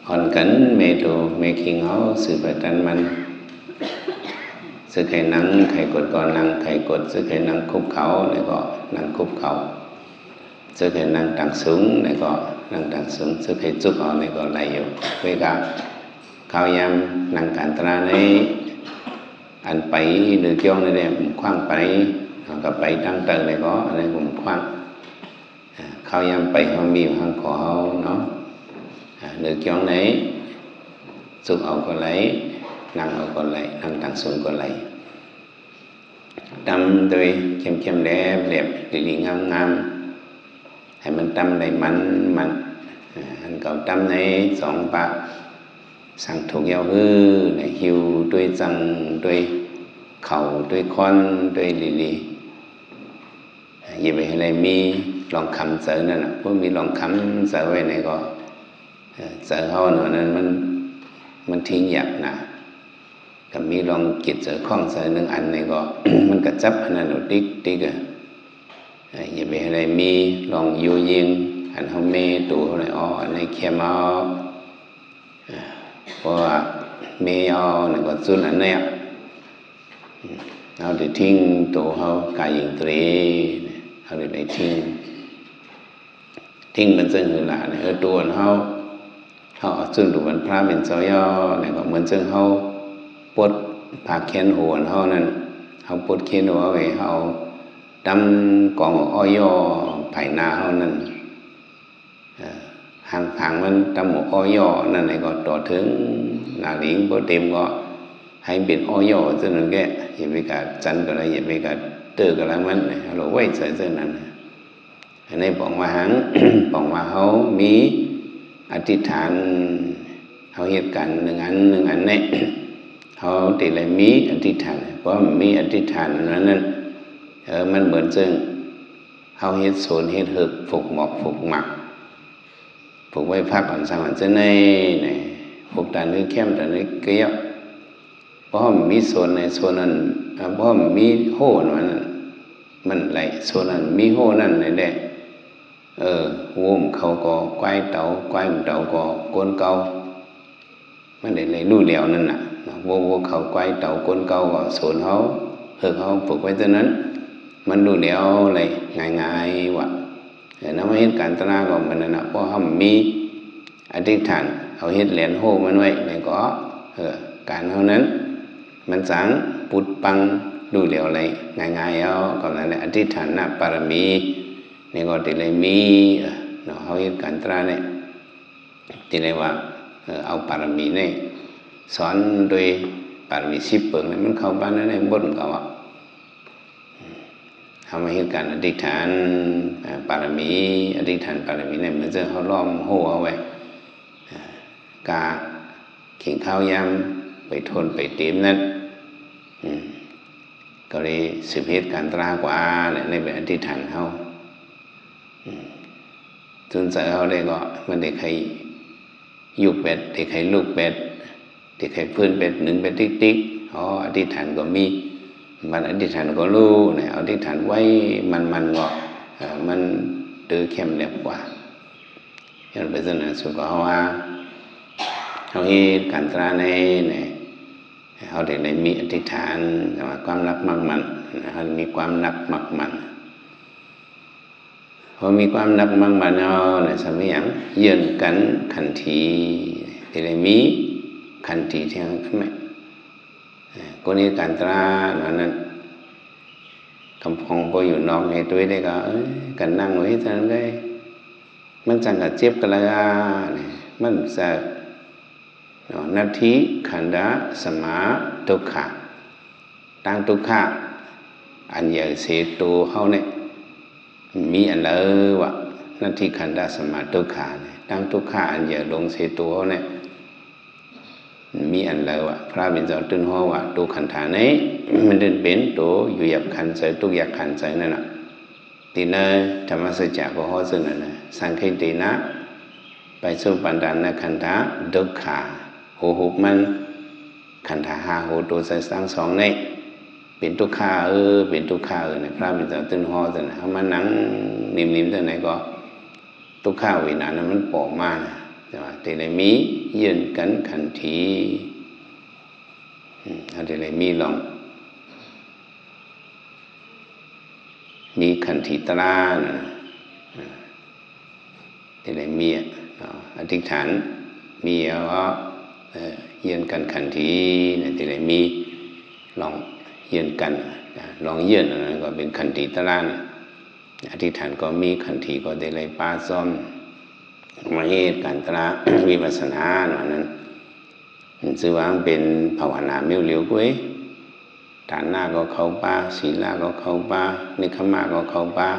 hoàn cảnh mẹ đồ mẹ khi ngó sự phải tranh mình sự khởi năng khởi cột còn năng khởi cột sự khởi năng khúc khẩu này có năng khúc khẩu sự khởi năng trắng súng này có năng trắng súng sự khởi chúc họ này có lạiอยู่với cả khao yam năng cản tra này anh bảy được cho này đẹp khoan bảyกับbảy trăng trời này có này cũng khoan khao yam bảy hoa miêu hăng cỏ nó được cho này chúc họ có lấy năng họ còn lại năng trắng súng còn lại tâm tôi chăm đẹp đẹp đi ngam ngam hay mình tâm này mạnh anh cậu tâm này sòng bạc sang thuộc giao hư này hiu đuôi răng đuôi khẩu đuôi con đuôi lì vậy vậy này mi lòng khăm sợ nên là có mi lòng khăm sợ vậy này có sợ hơn nữa nên mình thiên nhập nèก็มีลองจิตเสือข้องเสือหนึ่งอันนี่ก็ มันกระจับอันนั้นติ๊กอย่าไปอะไรมีลองยูยิงอันเขาเมตัวอะไรอ๋ออันนี้เข้มเอาเพราะว่าเมเอาเนี่ยก็สุดอันเนี้ยเอาแต่ทิ้งตัวเขากายยิงตรีเอาแต่ทิ้งมันซึ่งคือหลานเนี่ยตัวเขาซึ่งตัวมันพระเป็นเจ้าย่อเนี่ยก็เหมือนซึ่งเขาปวดผากแขนหัวเขานั่นเขาปวดแขนหัวไว้เขาดำกองอ้อยไผ่นาเขานั่นห่างมันดำอ้อยนั่นไงก็ต่อถึงนาหลิงพอเต็มก็ให้เป็นอ้อยซึ่งนั่นแกอย่าไปกัดจันก็เลยอย่าไปกัดเตือก็แล้วมันเราไว้ใส่ซึ่งนั้นอันนี้บอกว่าหัง บอกว่าเขามีอธิษฐานเขาเหตุการณ์หนึ่งอันเนี่ยเขาติดเลยมีอธิษฐานเพราะมีอธิษฐานนั้นมันเหมือนซึ่งเขาเฮ็ดโซนเฮ็ดหึบฝึกหมอกฝึกหมักฝึกไว้พักก่อนสักวันจะในฝึกตานนี้เข้มตานนี้เกลียวเพราะมีโซนในโซนนั้นเพราะมีโห่มันไหลโซนนั้นมีโห่นั่นเลยได้วงเขาก็ควายเต่าก็โกนเก่ามันได้เลยรู้แล้วนั่นน่ะวัวเขาควายเต่าโกนเก่าก็โซนเขาเขาฝึกไว้เท่านั้นมันรู้แล้วเลยง่ายๆว่ะน้ำเฮ็ดการตนาก็มันนั่นน่ะเพราะเขามีอธิษฐานเขาเฮ็ดเหรียญโฮมันไว้ในก็การเท่านั้นมันสังปุดปังรู้แล้วเลยง่ายๆเอาก็นั่นแหละอธิษฐานนะปารมีนี่ก็ติเลยมีเขาเฮ็ดการตราเนี่ยติเลยว่าเอาปารมีเนี่ยสอนโดยปารมี10เปิงเนี่ยมันเข้าบ้านนั่นเองบ่นเขาอ่ะทำให้เห็นการอธิษฐานปารมีอธิษฐานปารมีเนี่ยมันจะเขาล้อมโห่เอาไว้กาขิงข้าวยำไปทนไปเต็มนั้นก็เลยสืบเหตุการตรากว่าเนี่ยในแบบอธิษฐานเขาจนเสร็จเขาได้ก็มันได้ใครยุบเป็ดได้ใครลูกเป็ดได้ใครพื้นเป็ดหนึ่งเป็ดติ๊กอธิษฐานก็มีมันอธิษฐานก็รู้เนี่ยอธิษฐานไว้มันก็มันตื้อเข้มเรียบกว่าอย่างเป็นส่วนสุดก็ว่าเขาให้การตราในเนี่ยเขาได้เลยมีอธิษฐานความรักมักมันเขามีความรักมักมันพอมีความรักมักมันเอาเนี่ยสมัยอย่างเยือนกันขันทีได้เลยมีขันทีเที่ยงขึ้นไหมก็นี่การตรานั้นกำพองพออยู่นอกในตัวได้ก็กันนั่งไว้เท่านั้นได้มันจังกับเจ็บกันละมันจะนาทีขันดาสมาทุกขะตั้งทุกขะอันใหญ่เสียตัวเขาเนี่ยมีอันเลวะนาทีขันดาสมาทุกขะตั้งทุกขะอันใหญ่ลงเสียตัวเขาเนี่ยมีอันเลวะพระบิณฑบาตตึงหัวว่าตัวขันธานี้มันเดินเป็นตัวอยู่หยับขันใจตุกหยับขันใจนั่นน่ะตีน่ะธรรมสัจจะก็หัวซึ่งนั่นน่ะสังเกตดีนะไปสู่ปัญญาณขันธะทุกขะหุบมันขันธะ5หูตัวใส่ทั้งสองนี่เป็นทุกขะเป็นทุกขะเนี่ยพระบิณฑบาตตึงหัวซึ่งน่ะเขามานั่งนิ่มๆตัวไหนก็ทุกขะวินานั้นมันปอกมา thì lại mỹ yên cấn khẩn thị thì lại mỹ lòng mỹ khẩn thị ta thì lại mỹ thích thản mỹ ở yên cấn khẩn thị thì lại mỹ lòng yên cấn lòng yên gọiเป็นkhẩn thị taอธิษฐานก็มีขันธ์ก็ได้เลยป้าซ้อมมาเหตุการตระวิปัสสนาหน่อยนั้นชื่อว่าเป็นภาวนาเมียวเหลียวกุ้ยฐานหน้าก็เข้าป้าศีลก็เข้าป้านิคมะก็เข้าป้า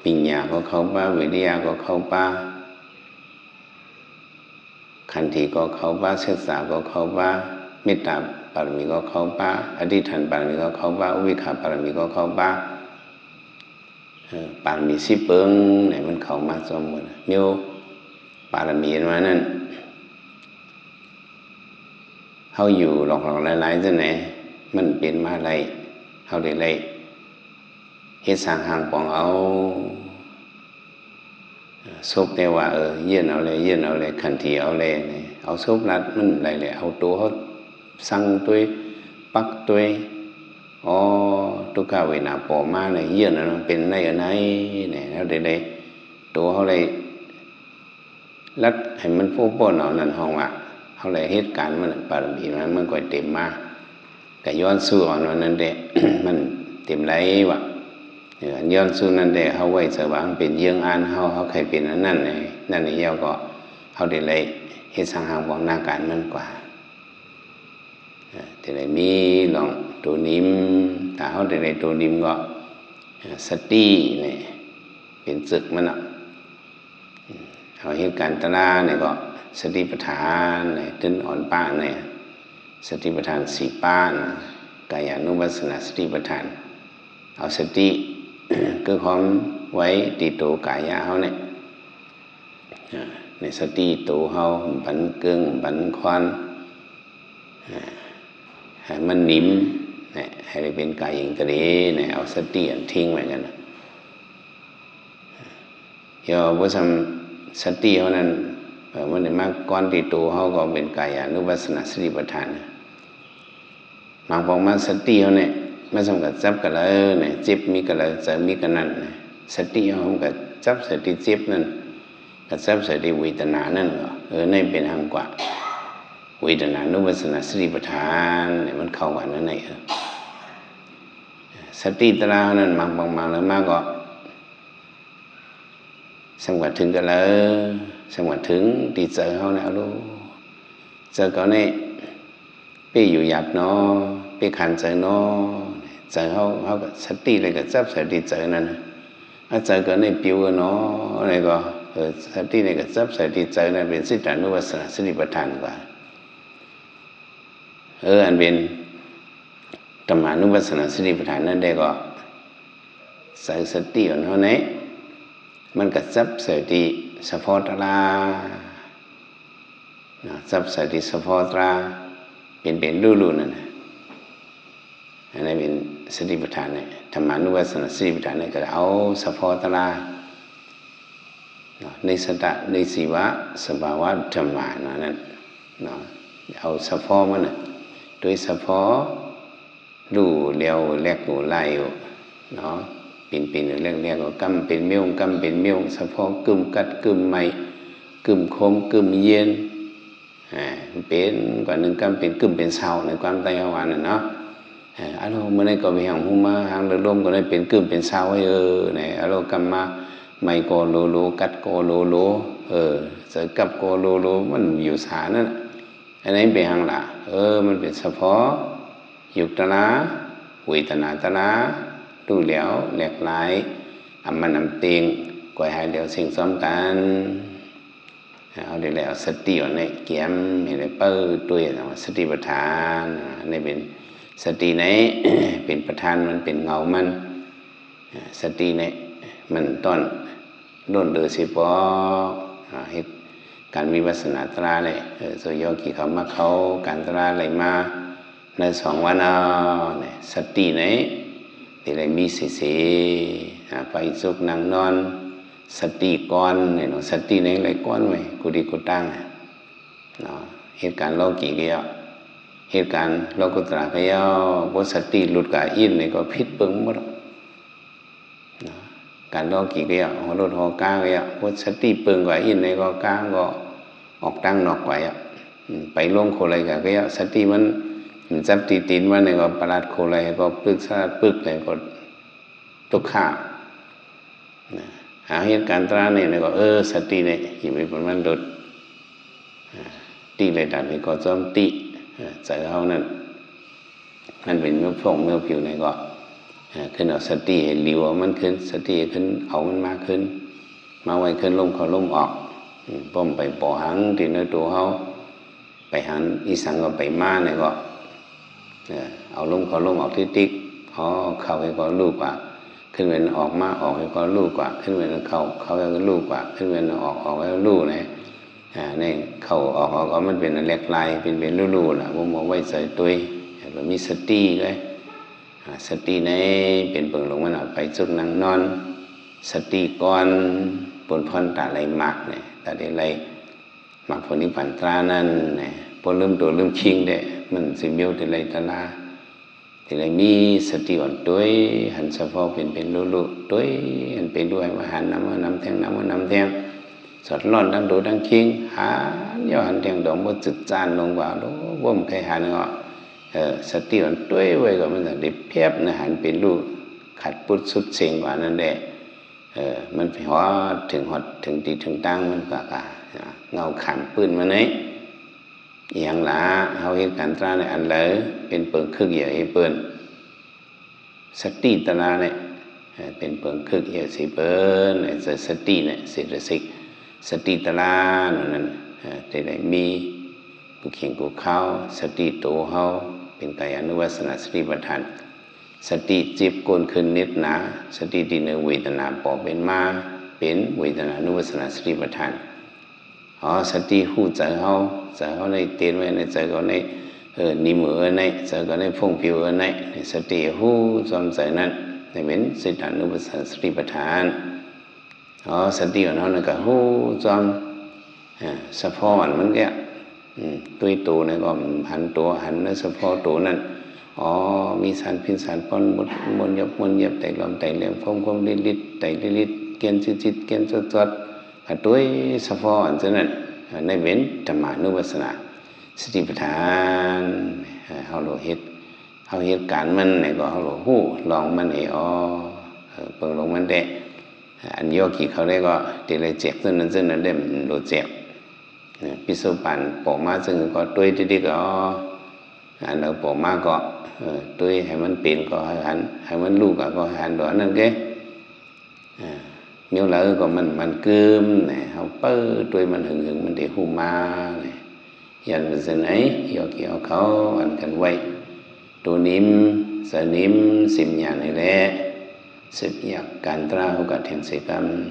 ปัญญาก็เข้าป้าวิริยะก็เข้าป้าขันธ์ก็เข้าป้าเสสะก็เข้าป้าเมตตาปรมีก็เข้าป้าอธิษฐานปรมีก็เข้าป้าอุเบกขาปรมีก็เข้าป้าปารมีสิบเปิงเนี่ยมันเข้ามาสมบูรณ์มีปารมีมานั่นเขาอยู่หลอกหลายๆจังไหนมันเป็นมาอะไรเขาได้เลยเฮ็ดสร้างห่างปองเอาซบแต่ว่าเยื่นเอาเลยขันธ์เอาเลยเอาซบรัดมันไหลเลยเอาตัวเขาสั่งตัวปักตัวทุกขเวนาปอมาเนี่ยเยื่อนั้นเป็นในอันไหนเนี่ยแล้วได้ตัวเขาเลยรัดให้มันฟูป้อนเอานั่นห้องเขาเลยเหตุการณ์มันปารมีมันก็เต็มมาแต่ย้อนสู้อ่อนนั้นเด้ มันเต็มไรวะย้อนสู้นั้นเด้เขาไว้สว่างเป็นเยื่ออ่านเขาใครเป็นนั่นนี่เย้าก็เขาได้เลยเหตุสังหารของหน้าการมันกว่าแต่เลยมีลองตัวนิ่มถ้าเขาได้ตัวนิ่มก็สติเนี่ยเป็นศึกมันเขาเหตุการณ์ตระเนี่ยก็สติปัฏฐานเนี่ยตึ้นอ่อนป้าเนี่ยสติปัฏฐานสี่ป้านกายานุปัสสนาสติปัฏฐานเอาสติคือความไว้ติดตัวกายะเขาเนี่ยในสติตัวเขาบันเกิงบันควันให้มันนิ่มให้ได้เป็นกายอย่างตรีเนี่ยเอาสติทิ้งไว้กันย่อว่าสติเขานั้นมันได้มากก้อนติดตัวเขาก็เป็นกายานุปัสสนาสติปัฏฐานบางบอกมาสติเขาเนี่ยไม่สำคัญจับกันเลยเนี่ยเจ็บมีกันเลยเจอมีกันนั่นสติเขากับจับสติเจ็บนั่นกับจับสติเวทนานั่นนี่เป็นทางกว่าเวทนานุปัสสนาสติปัฏฐานเนี่ยมันเข้ากันนั่นเองสติตระนั้นบางแล้วมากก็สมกัดถึงกันเลยสมกัดถึงตีเจอเขาเนี่ยเอาดูเจอเขาเนี่ยไปอยู่หยาบเนาะไปขันเจอเนาะเจอเขากับสติเลยกับจับสติเจอนั่นเจอเขาเนี่ยปิวเนาะอะไรก็สติเลยกับจับสติเจอนั่นเป็นสตินุปัสสนาสติปัฏฐานกว่าอันเป็นธรรมานุปัสสนาสติปัฏฐานนั่นได้ก็ใส่สติของเขาเนี่ยมันก็จับสติสะโพตราจับสติสะโพตราเป็นลู่นั่นอันนี้เป็นสติปัฏฐานเนี่ยธรรมานุปัสสนาสติปัฏฐานเนี่ยก็เอาสะโพตราในสตะในสีวะสภาวะธรรมานั่นเอาสะโพมันโดยสะโพลู่เลี้ยวแลกหูไล่เนาะเป็นเรื่องก็กำเป็นเมี่ยวสะโพกึมกัดกึมไม่กึมคมกึมเย็นเป็นกว่าหนึ่งกำเป็นกึมเป็นเสาในความใต้หวานเนาะอารมณ์เมื่อในก็ไปหางหูมาหางเรือลมก็ได้เป็นกึมเป็นเสาไว้เนี่ยอารมณ์กำมาไม่โกโลกัดโกโลเสยกับโกโลมันอยู่สานั่นอันนี้เป็นหางละมันเป็นสะโพยุตนะเวทนาตนะดูแล้วแหลกหลายมันเตียงก่อยหายเดียวสิ่งซ้อมกันเอาได้แล้วสติอันนี้เกี่ยมให้ได้เปิดตัวสติปัฏฐานนี่เป็นสติไหน เป็นประธานมันเป็นเงามันสติไหนมันต้นด้นเดือสิปอให้การมีวาสนาตราเนี่ยโซโยกิเขามาเขาการตราอะไรมาใน2 วันเนี่ยสติไหนที่ไรมีสีไปสุกนั่งนอน สติก่อนเนี่ยเนาะสติในไรก้อนไว้กูดีกูตั้งเนาะเหตุการณ์โลกีเกี่ยวเหตุการณ์โลกุตระเกี่ยวว่าสติหลุดกับอินเนี่ยก็พิษเปิงหมดการโลกีเกี่ยวหัวรถหัวก้างเกี่ยวว่าสติเปิงกว่าอินเนี่ยก็ก้างก็ออกตั้งนอกไว้ไปลงโคอะไรกับเกี่ยวสติมันจับตีนมันเนี่ยก็ประหลาดโคอะไรก็ปึกซาปึกเลยก็ตกข้าหาเหตุการณ์ตราเนี่ยก็สติเนี่ยอยู่ในประมาณดุดตีเลยดันไปก็จอมตีใจเขานั่นมันเป็นเมื่อพงเมื่อผิวเนี่ยก็ขึ้นเอาสติให้เหลียวมันขึ้นสติขึ้นเอามันมากขึ้นมาไว้ขึ้นลมเขาลมออกป้อมไปป่อหังที่ในตัวเขาไปหันอีสังก็ไปมาเนี่ยก็เอาลมเขาลมออกที่ติ๊กเข้าให้ก็ลูกกว่าขึ้นเว้นออกมาออกให้ก็ลูกกว่าขึ้นเว้นเข้าให้ก็ลูกกว่าขึ้นเว้นออกให้ก็ลูกเนี่ยนี่เข้าออกมันเป็นเล็กลายเป็นลู่ๆล่ะผมบอกไว้ใส่ตัวก็มีสติเลยสติในเป็นเปิงลงมันออกไปจุกนั่งนอนสติก่อนปนพรตาไหลมักเนี่ยตาได้ไหลมักผลนิพพานตรานั่นเนี่ยพอเริ่มตัวเริ่มชิงเด้มันสิเบี้ยวได้ไหลตาลาแต่เลยมีสติอ่อนตัวหันสะพอเป็นลู่ๆตัวหันไปด้วยว่าหันน้ำแทงน้ำแทงสอดร้อนดังโดดังคิงหาย่อหันแทงดอกบ่จุดจานลงว่าโลบ่มใครหาเนาะสติอ่อนตัวไว้ก็มันจะได้เพียบนะหันเป็นลู่ขัดปุดสุดเสียงกว่านั่นแหละมันไปหอถึงตีถึงตั้งมันก็เงาขามปืนมาไหนอย่างละเฮาเฮ็ดการตราในอันเลยเป็นเปิงคึกใหญ่เปิ้นสติตราเนี่ยเป็นเปิงคึกใหญ่สิเปิ้นสติเนี่ยเศรษฐศิกสติตรานั่นแต่ได้มีกูเขียงกูเข้าสติโตเฮาเป็นกายานุปัสสนาสติปัฏฐานสติจิบกลขึ้นนิดหนาสติที่เนื้อเวทนาปอเป็นมาเป็นเวทนานุปัสสนาสติปัฏฐานสติหูใจเขาในเตียนไว้ในใจเขาในนิมือในใจเขาในพงผิวในสติหูจอมใจนั้นในเป็นสิทธานุปัสสนาสติปัฏฐานสติของเขาในก็หูจอมสะพอมันแก่ตัวตัวเนี่ยก็หันตัวหันในสะพอตัวนั้นมีสารพิษสารป้อนมนยับแต่ลมแต่เหลี่ยมฟงลิดแต่ลิดเกียนจิตเกียนจดตัวสะพออันนั้นในเว้นธรรมานุปัสสนาสติปัฏฐานเฮาโลเฮ็ดการมันเนี่ยก็เฮาโลฮู้ลองมันให้เปิงลงมันได้อันโยกีเขาได้ก็ติเลยเจ็บซึ่งนั้นได้โลเจ็บปิสุปันปอมาซึ่งก็ตัวที่ก็อันเราปอมาก็ตัวให้มันเปลี่ยนก็ให้มันลูกก็หันดอกนั่นแกnhiều lỡ còn mình cơm này học bơ tôi mình hừng mình để hù ma này dần mình dần ấy do kiểuเขาanh cần quay tôi niệm xìm nhà này đấy xịp nhạc càn tra hữu cả thiền sĩ cầm